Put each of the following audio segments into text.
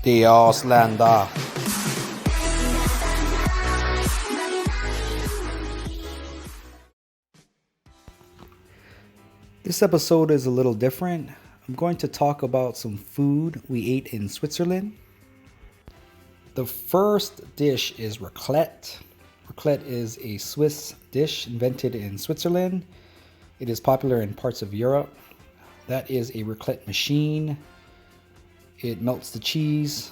Der Ausländer. This episode is a little different. I'm going to talk about some food we ate in Switzerland. The first dish is raclette. Raclette is a Swiss dish invented in Switzerland. It is popular in parts of Europe. That is a raclette machine. It melts the cheese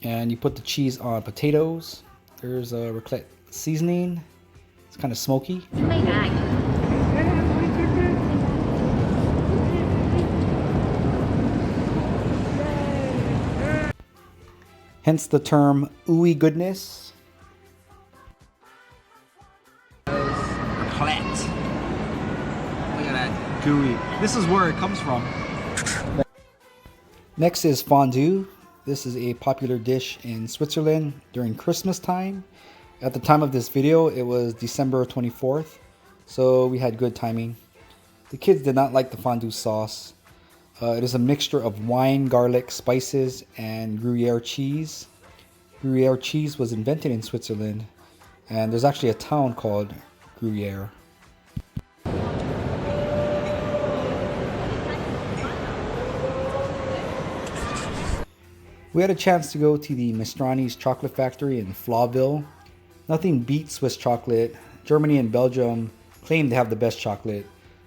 and you put the cheese on potatoes. There's a raclette seasoning. It's kind of smoky. Hence the term ooey goodness. Raclette. Look at that gooey. This is where it comes from. Next is fondue. This is a popular dish in Switzerland during Christmas time. At the time of this video, it was December 24th, so we had good timing. The kids did not like the fondue sauce. It is a mixture of wine, garlic, spices, and Gruyere cheese. Gruyere cheese was invented in Switzerland, and there's actually a town called Gruyere. We had a chance to go to the Maestrani Chocolate Factory in Flawville. Nothing beats Swiss chocolate. Germany and Belgium claim they have the best chocolate,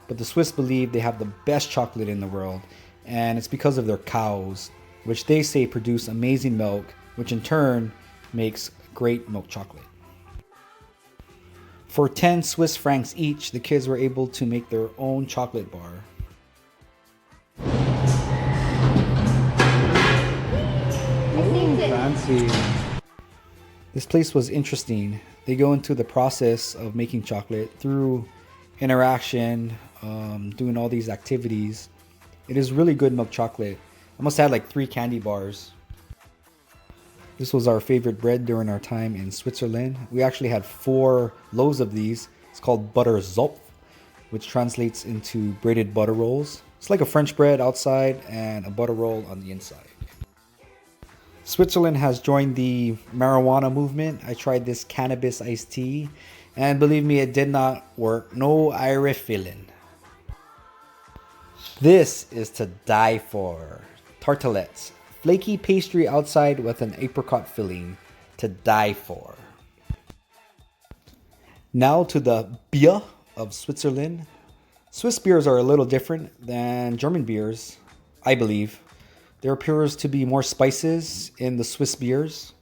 but the Swiss believe they have the best chocolate in the world, and it's because of their cows, which they say produce amazing milk, which in turn makes great milk chocolate. For 10 Swiss francs each, the kids were able to make their own chocolate bar. Fancy. This place was interesting. They go into the process of making chocolate through interaction, doing all these activities. It is really good milk chocolate. I must have had like 3 candy bars. This was our favorite bread during our time in Switzerland. We actually had 4 loaves of these. It's called butterzopf, which translates into braided butter rolls. It's like a French bread outside and a butter roll on the inside. Switzerland has joined the marijuana movement. I tried this cannabis iced tea, and believe me, it did not work. No Irish feeling. This is to die for. Tartelettes. Flaky pastry outside with an apricot filling. To die for. Now to the beer of Switzerland. Swiss beers are a little different than German beers, I believe. There appears to be more spices in the Swiss beers.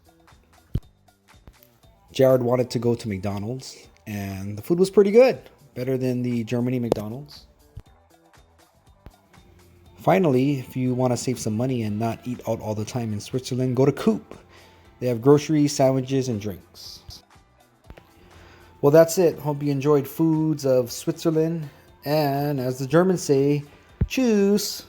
Jared wanted to go to McDonald's, and the food was pretty good. Better than the Germany McDonald's. Finally, if you want to save some money and not eat out all the time in Switzerland, go to Coop. They have groceries, sandwiches, and drinks. Well, that's it. Hope you enjoyed foods of Switzerland. And as the Germans say, tschüss.